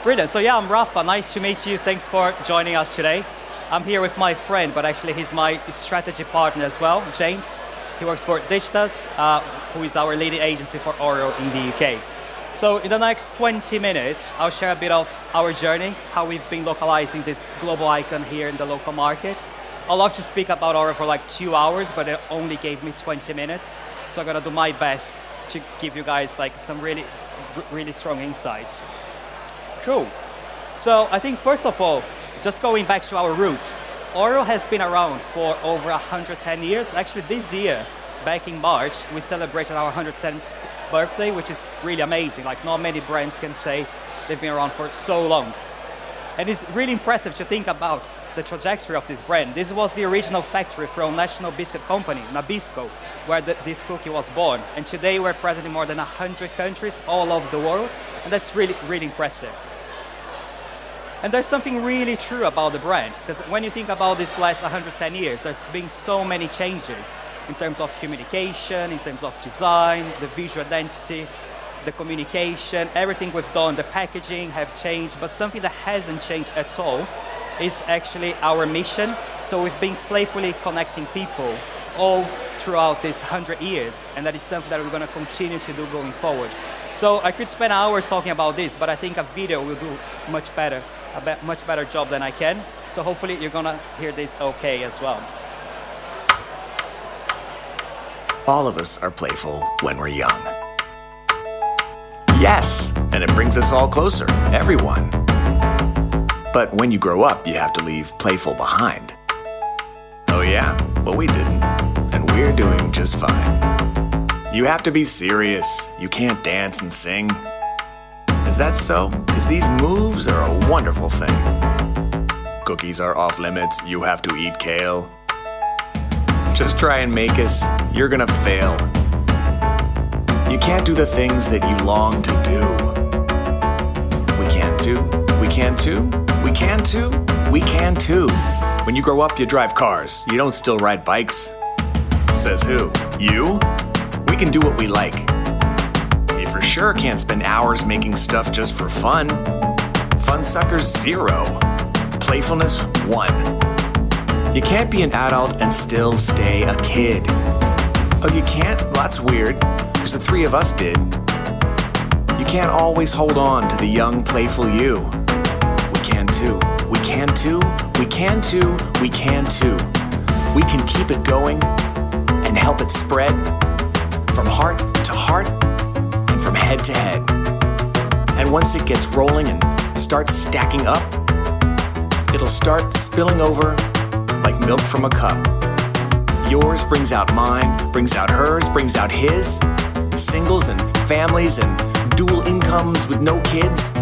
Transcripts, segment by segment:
Brilliant. So yeah, I'm Rafa. Nice to meet you. Thanks for joining us today. I'm here with my friend, but actually he's my strategy partner as well, James. He works for Digitas, who is our leading agency for Oreo in the UK. So in the next 20 minutes, I'll share a bit of our journey, how we've been localizing this global icon here in the local market. I'd love to speak about Oreo for like 2 hours, but it only gave me 20 minutes. So I'm gonna do my best to give you guys like some really strong insights. Cool. So I think first of all, just going back to our roots, Oreo has been around for over 110 years. Actually this year, back in March, we celebrated our 110th birthday, which is really amazing. Like not many brands can say they've been around for so long. And it's really impressive to think about the trajectory of this brand. This was the original factory from National Biscuit Company, Nabisco, where this cookie was born. And today we're present in more than 100 countries all over the world. And that's really, really impressive. And there's something really true about the brand, because when you think about this last 110 years, there's been so many changes in terms of communication, in terms of design, the visual identity, the communication, everything we've done, the packaging have changed, but something that hasn't changed at all is actually our mission. So we've been playfully connecting people all throughout this 100 years, and that is something that we're going to continue to do going forward. So I could spend hours talking about this, but I think a video will do much better job than I can. So hopefully you're going to hear this okay as well. All of us are playful when we're young. Yes, and it brings us all closer, everyone. But when you grow up, you have to leave playful behind. Oh yeah? Well, we didn't, and we're doing just fine. You have to be serious. You can't dance and sing. Is that so? Because these moves are a wonderful thing. Cookies are off limits. You have to eat kale. Just try and make us. You're gonna fail. You can't do the things that you long to do. We can too. We can too. We can too. We can too. When you grow up, you drive cars. You don't still ride bikes. Says who? You? We can do what we like. You for sure can't spend hours making stuff just for fun. Fun suckers 0. Playfulness 1. You can't be an adult and still stay a kid. Oh, you can't? Well, that's weird, because the 3 of us did. You can't always hold on to the young, playful you. We can too. We can too. We can too. We can too. We can keep it going and help it spread from heart to heart and from head to head. And once it gets rolling and starts stacking up, it'll start spilling over like milk from a cup. Yours brings out mine, brings out hers, brings out his. Singles and families and dual incomes with no kids,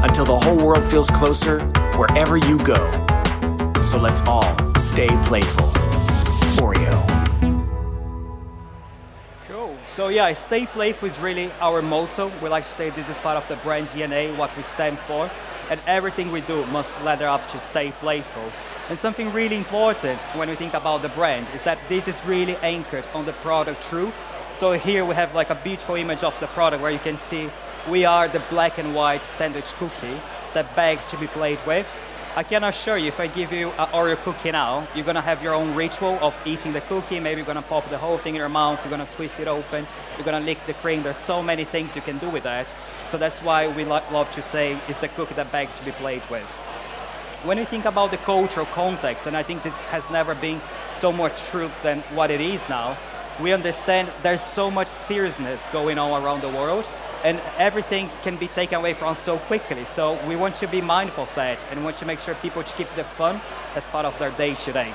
until the whole world feels closer wherever you go. So let's all stay playful. Oreo. Cool. So yeah, stay playful is really our motto. We like to say this is part of the brand DNA, what we stand for. And everything we do must ladder up to stay playful. And something really important when we think about the brand is that this is really anchored on the product truth. So here we have like a beautiful image of the product where you can see we are the black and white sandwich cookie that begs to be played with. I can assure you, if I give you an Oreo cookie now, you're gonna have your own ritual of eating the cookie. Maybe you're gonna pop the whole thing in your mouth, you're gonna twist it open, you're gonna lick the cream. There's so many things you can do with that. So that's why we love to say it's the cookie that begs to be played with. When you think about the cultural context, and I think this has never been so much true than what it is now, we understand there's so much seriousness going on around the world, and everything can be taken away from us so quickly. So we want to be mindful of that, and want to make sure people to keep the fun as part of their day to day.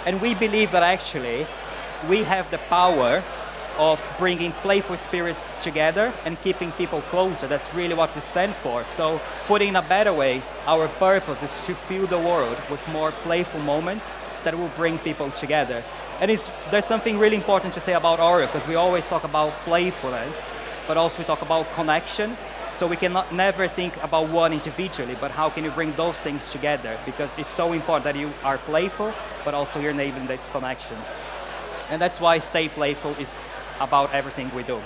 And we believe that actually we have the power of bringing playful spirits together and keeping people closer. That's really what we stand for. So putting in a better way, our purpose is to fill the world with more playful moments that will bring people together. And there's something really important to say about Oreo, because we always talk about playfulness, but also we talk about connection. So we cannot never think about one individually, but how can you bring those things together? Because it's so important that you are playful, but also you're enabling these connections. And that's why Stay Playful is about everything we do.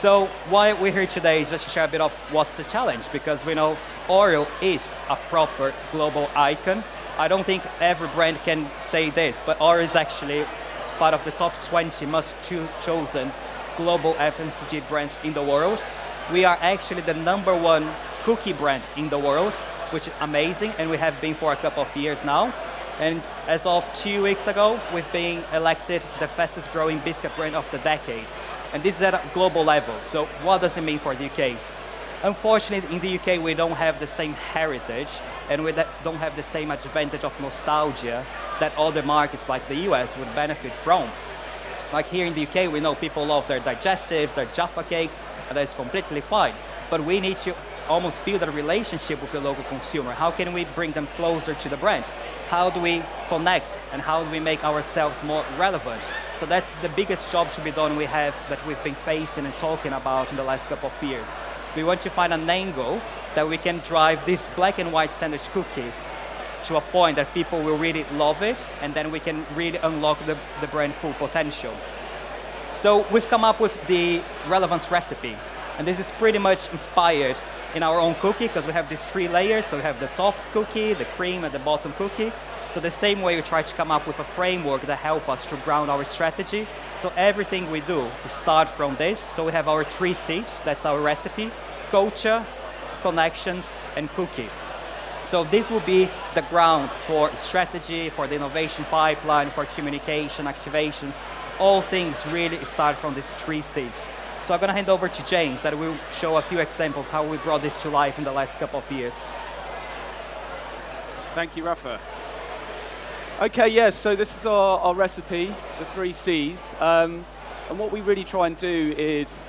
So why we're here today is just to share a bit of what's the challenge, because we know Oreo is a proper global icon. I don't think every brand can say this, but Oreo is actually part of the top 20 most chosen global FMCG brands in the world. We are actually the #1 cookie brand in the world, which is amazing, and we have been for a couple of years now. And as of 2 weeks ago, we've been elected the fastest growing biscuit brand of the decade. And this is at a global level. So what does it mean for the UK? Unfortunately, in the UK, we don't have the same heritage, and we don't have the same advantage of nostalgia that other markets like the US would benefit from. Like here in the UK, we know people love their digestives, their Jaffa cakes, and that's completely fine. But we need to almost build a relationship with the local consumer. How can we bring them closer to the brand? How do we connect, and how do we make ourselves more relevant? So that's the biggest job to be done that we've been facing and talking about in the last couple of years. We want to find an angle that we can drive this black and white sandwich cookie to a point that people will really love it, and then we can really unlock the brand full potential. So we've come up with the relevance recipe, and this is pretty much inspired in our own cookie, because we have these 3 layers. So we have the top cookie, the cream, and the bottom cookie. So the same way we try to come up with a framework that help us to ground our strategy. So everything we do start from this. So we have our 3 C's, that's our recipe: culture, connections, and cookie. So this will be the ground for strategy, for the innovation pipeline, for communication, activations. All things really start from these 3 C's. So I'm going to hand over to James that will show a few examples how we brought this to life in the last couple of years. Thank you, Rafa. Okay, yes, so this is our recipe, the 3 C's. And what we really try and do is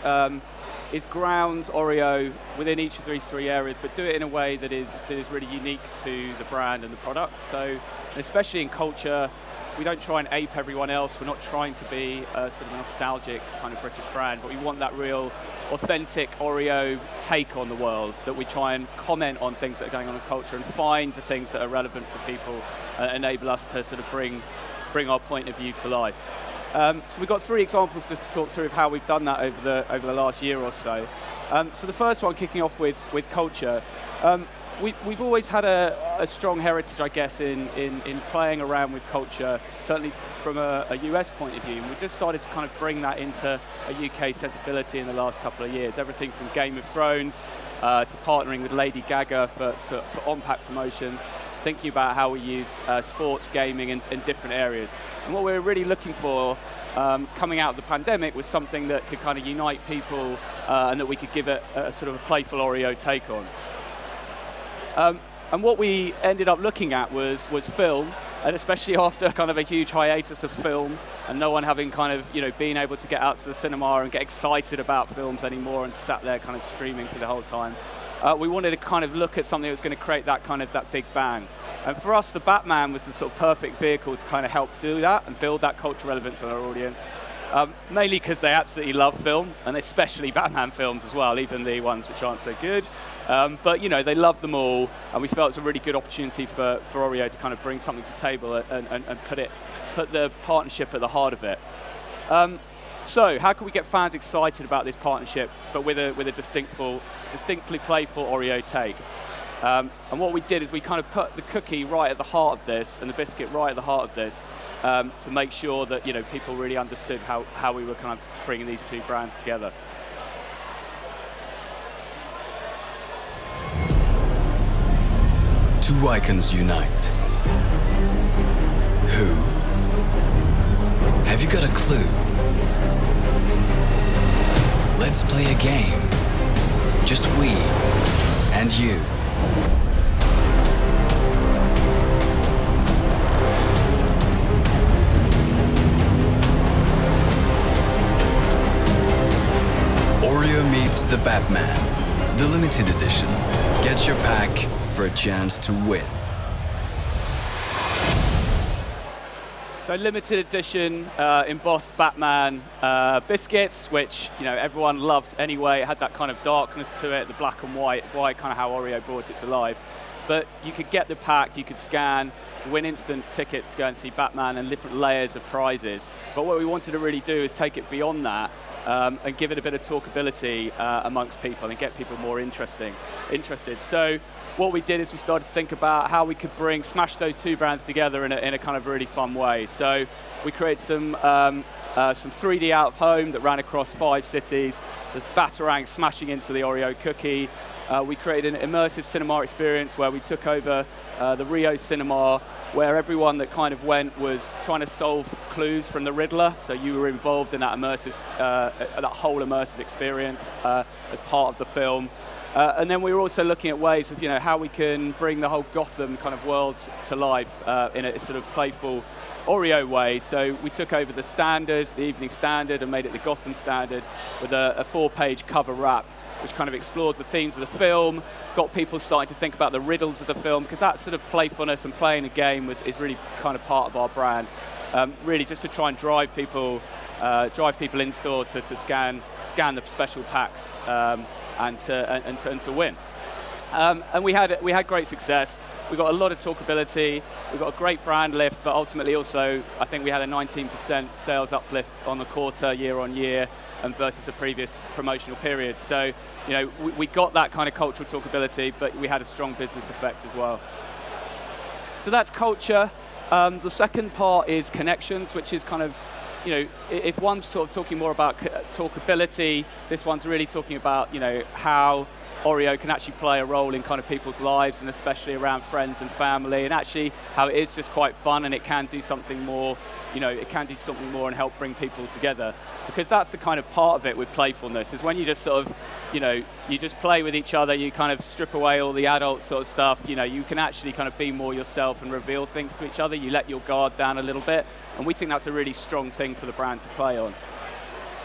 ground Oreo within each of these 3 areas, but do it in a way that is really unique to the brand and the product. So, especially in culture, we don't try and ape everyone else. We're not trying to be a sort of nostalgic kind of British brand, but we want that real authentic Oreo take on the world, that we try and comment on things that are going on in culture and find the things that are relevant for people, enable us to sort of bring our point of view to life. So we've got 3 examples just to talk through of how we've done that over the last year or so. So the first one, kicking off with culture. We've always had a strong heritage, I guess, in playing around with culture, certainly from a US point of view. And we just started to kind of bring that into a UK sensibility in the last couple of years. Everything from Game of Thrones to partnering with Lady Gaga for on-pack promotions, thinking about how we use sports, gaming in different areas. And what we were really looking for coming out of the pandemic was something that could kind of unite people and that we could give it a sort of a playful Oreo take on. And what we ended up looking at was film, and especially after kind of a huge hiatus of film and no one having kind of, being able to get out to the cinema and get excited about films anymore and sat there kind of streaming for the whole time. We wanted to kind of look at something that was going to create that big bang. And for us, the Batman was the sort of perfect vehicle to kind of help do that and build that cultural relevance on our audience. Mainly because they absolutely love film, and especially Batman films as well, even the ones which aren't so good. But they love them all, and we felt it was a really good opportunity for Oreo to kind of bring something to the table and put the partnership at the heart of it. So how can we get fans excited about this partnership, but with a distinctly playful Oreo take? And what we did is we kind of put the cookie right at the heart of this and the biscuit right at the heart of this to make sure that people really understood how we were kind of bringing these 2 brands together. Two icons unite. Who? Have you got a clue? Let's play a game. Just we and you. Oreo meets the Batman, the limited edition. Get your pack for a chance to win. So limited edition embossed Batman biscuits, which everyone loved anyway. It had that kind of darkness to it, the black and white kind of how Oreo brought it to life. but you could get the pack, you could scan, win instant tickets to go and see Batman and different layers of prizes. But what we wanted to really do is take it beyond that and give it a bit of talkability amongst people and get people more interested. So what we did is we started to think about how we could smash those two brands together in a kind of really fun way. So we created some 3D out of home that ran across 5 cities, the Batarang smashing into the Oreo cookie. We created an immersive cinema experience where we took over the Rio cinema, where everyone that kind of went was trying to solve clues from the Riddler. So you were involved in that whole immersive experience as part of the film. And then we were also looking at ways of how we can bring the whole Gotham kind of world to life in a sort of playful Oreo way. So we took over the Standard, the Evening Standard, and made it the Gotham Standard with a 4-page cover wrap, which kind of explored the themes of the film, got people starting to think about the riddles of the film, because that sort of playfulness and playing a game is really kind of part of our brand. Really just to try and drive people in store to scan the special packs and to win. And we had great success. We got a lot of talkability. We got a great brand lift, but ultimately also I think we had a 19% sales uplift on the quarter year on year, and versus the previous promotional period. So we got that kind of cultural talkability, but we had a strong business effect as well. So that's culture. The second part is connections, which is kind of, if one's sort of talking more about talkability, this one's really talking about, how Oreo can actually play a role in kind of people's lives, and especially around friends and family, and actually how it is just quite fun, and it can do something more, and help bring people together. Because that's the kind of part of it with playfulness, is when you just sort of, you just play with each other, you kind of strip away all the adult sort of stuff, you can actually kind of be more yourself and reveal things to each other. You let your guard down a little bit, and we think that's a really strong thing for the brand to play on.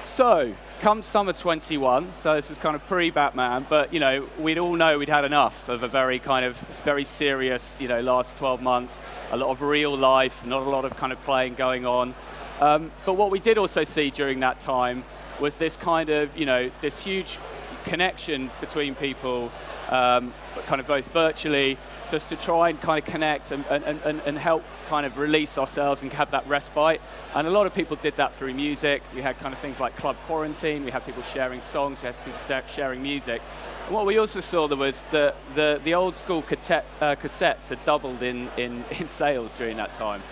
So, come summer 21, so this is kind of pre-Batman, but we'd all know we'd had enough of a very serious, last 12 months, a lot of real life, not a lot of kind of playing going on. But what we did also see during that time was this kind of, this huge connection between people, but kind of both virtually, just to try and kind of connect and help kind of release ourselves and have that respite. And a lot of people did that through music. We had kind of things like Club Quarantine, we had people sharing songs, we had people sharing music. And what we also saw there was the old school cassettes had doubled in sales during that time.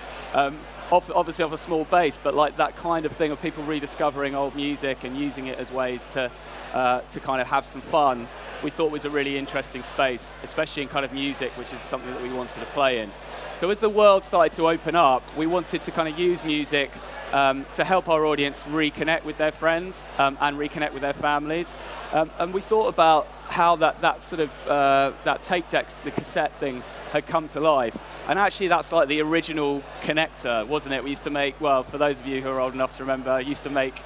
Obviously off a small base, but like that kind of thing of people rediscovering old music and using it as ways to kind of have some fun, we thought was a really interesting space, especially in kind of music, which is something that we wanted to play in. So as the world started to open up, we wanted to kind of use music to help our audience reconnect with their friends and reconnect with their families. And we thought about how that sort of that tape deck, the cassette thing, had come to life. And actually that's like the original connector, wasn't it? We used to make, well, for those of you who are old enough to remember, used to make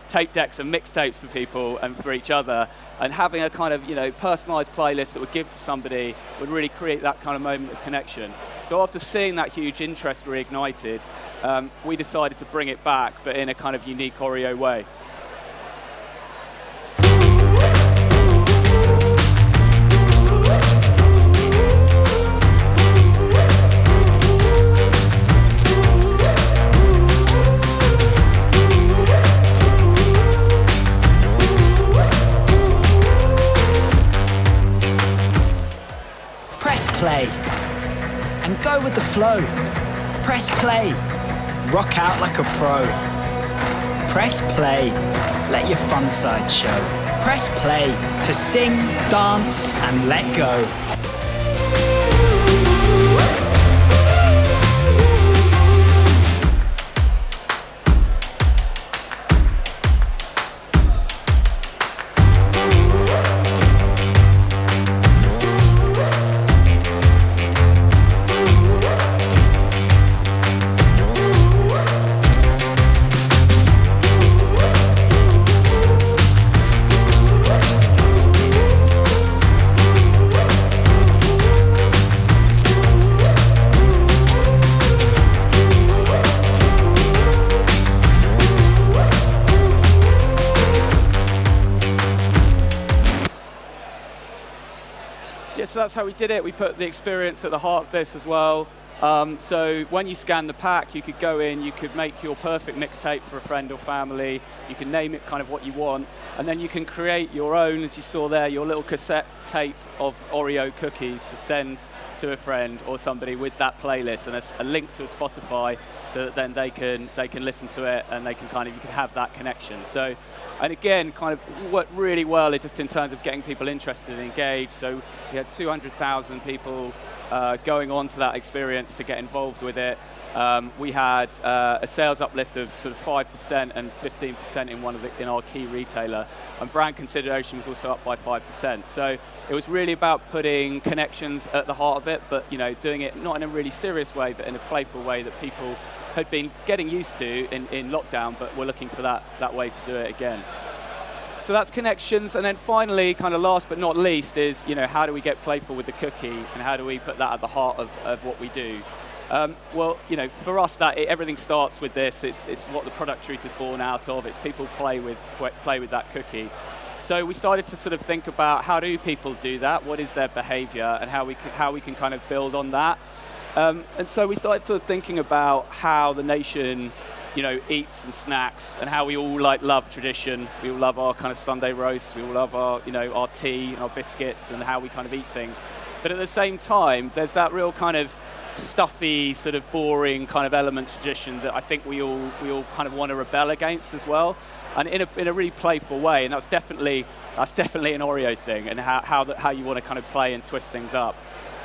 tape decks and mixtapes for people and for each other, and having a kind of personalized playlist that would give to somebody would really create that kind of moment of connection. So after seeing that huge interest reignited, we decided to bring it back, but in a kind of unique Oreo way. Press play and go with the flow. Press play, rock out like a pro. Press play, let your fun side show. Press play to sing, dance and let go. so that's how we did it. We put the experience at the heart of this as well. So when you scan the pack, you could go in, you could make your perfect mixtape for a friend or family. You can name it kind of what you want, and then you can create your own, as you saw there, your little cassette tape of Oreo cookies to send to a friend or somebody with that playlist, and a link to a Spotify, so that then they can listen to it, and you can have that connection. So, and again, kind of worked really well just in terms of getting people interested and engaged. So we had 200,000 people going on to that experience to get involved with it. We had a sales uplift of sort of 5% and 15% in our key retailer, and brand consideration was also up by 5%. So it was really about putting connections at the heart of it, but doing it not in a really serious way, but in a playful way that people had been getting used to in lockdown, but were looking for that way to do it again. So that's connections, and then finally, kind of last but not least, is how do we get playful with the cookie, and how do we put that at the heart of what we do? Well, for us, everything starts with this. It's what the product truth is born out of. It's people play with that cookie. So we started to sort of think about how do people do that? What is their behavior, and how we can kind of build on that. And so we started sort of thinking about how the nation eats and snacks, and how we all love tradition. We all love our kind of Sunday roast. We all love our our tea and our biscuits, and how we kind of eat things. But at the same time, there's that real kind of stuffy, sort of boring kind of element tradition that I think we all kind of want to rebel against as well, and in a really playful way. And that's definitely an Oreo thing, and how you want to kind of play and twist things up.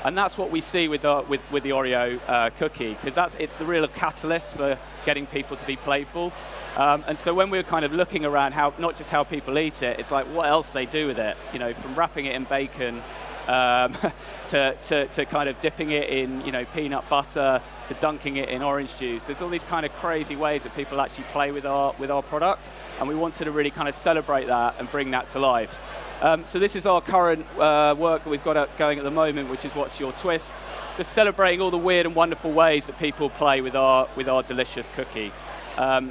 And that's what we see with the Oreo cookie, because it's the real catalyst for getting people to be playful. And so when we're kind of looking around not just how people eat it, it's like what else they do with it. From wrapping it in bacon to kind of dipping it in peanut butter, to dunking it in orange juice. There's all these kind of crazy ways that people actually play with our product, and we wanted to really kind of celebrate that and bring that to life. So this is our current work that we've got going at the moment, which is What's Your Twist? Just celebrating all the weird and wonderful ways that people play with our delicious cookie.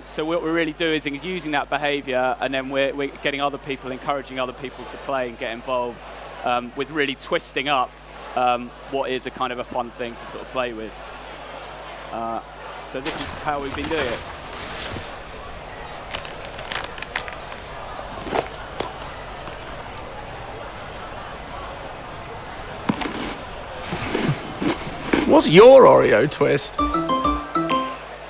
So what we really do is using that behavior, and then we're getting encouraging other people to play and get involved with really twisting up what is a kind of a fun thing to sort of play with. So this is how we've been doing it. What's your Oreo twist?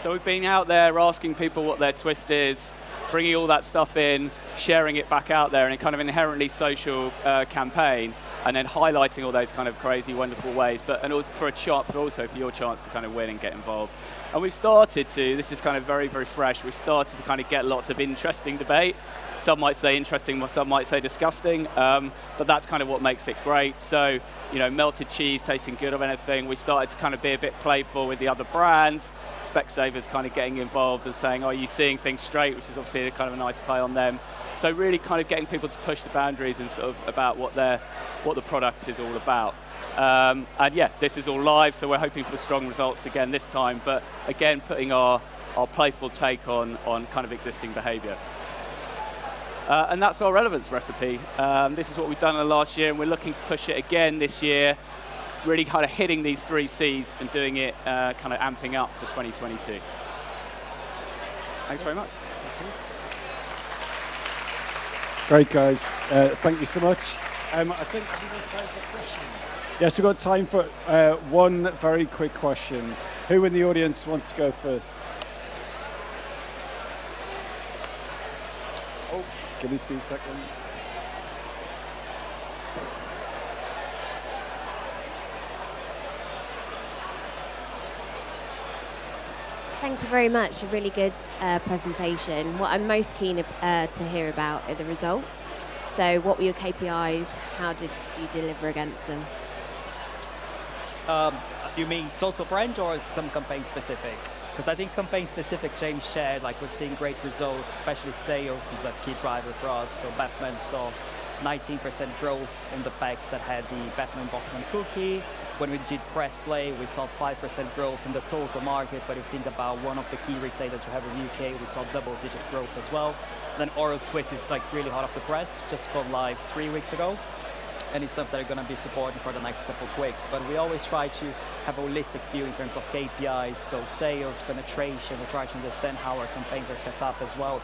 So we've been out there asking people what their twist is, bringing all that stuff in, sharing it back out there in a kind of inherently social campaign, and then highlighting all those kind of crazy, wonderful ways, and also for your chance to kind of win and get involved. And we've started to, this is kind of very, very fresh, we've started to kind of get lots of interesting debate. Some might say interesting, some might say disgusting, but that's kind of what makes it great. So, melted cheese tasting good or anything. We started to kind of be a bit playful with the other brands. Specsavers kind of getting involved and saying, are you seeing things straight? Which is obviously kind of a nice play on them. So really kind of getting people to push the boundaries and sort of about what the product is all about. And yeah, this is all live, so we're hoping for strong results again this time, but again, putting our playful take on kind of existing behavior. And that's our relevance recipe. This is what we've done in the last year, and we're looking to push it again this year, really kind of hitting these 3 C's and doing it kind of amping up for 2022. Thanks very much. Great, guys. Thank you so much. I think have we got time for a question? Yes, we've got time for one very quick question. Who in the audience wants to go first? Oh, give me 2 seconds. Thank you very much. A really good presentation. What I'm most keen to hear about are the results. So what were your KPIs? How did you deliver against them? You mean total brand or some campaign specific? Because I think campaign specific, James shared, like we're seeing great results, especially sales is a key driver for us. So Batman saw 19% growth in the packs that had the Batman Bossman cookie. When we did press play, we saw 5% growth in the total market. But if you think about one of the key retailers we have in the UK, we saw double-digit growth as well. Then Oreo Twist is like really hot off the press, just gone live 3 weeks ago. and it's something that are going to be supporting for the next couple of weeks. But we always try to have a holistic view in terms of KPIs, so sales, penetration. We try to understand how our campaigns are set up as well,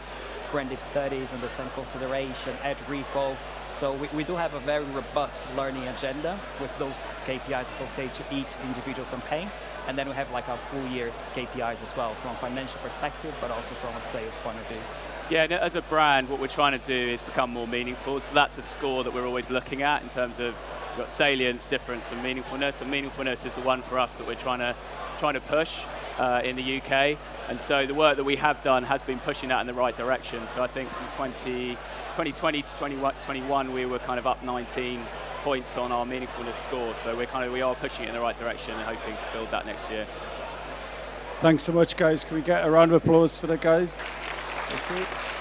branded studies and the same consideration, ad repo. So we do have a very robust learning agenda with those KPIs associated to each individual campaign. And then we have like our full year KPIs as well from a financial perspective, but also from a sales point of view. Yeah, and as a brand, what we're trying to do is become more meaningful. So that's a score that we're always looking at in terms of you've got salience, difference, and meaningfulness. And meaningfulness is the one for us that we're trying to push in the UK. And so the work that we have done has been pushing that in the right direction. So I think from 2020 to 2021, we were kind of up 19 points on our meaningfulness score. So we are pushing it in the right direction and hoping to build that next year. Thanks so much, guys. Can we get a round of applause for the guys? Thank you.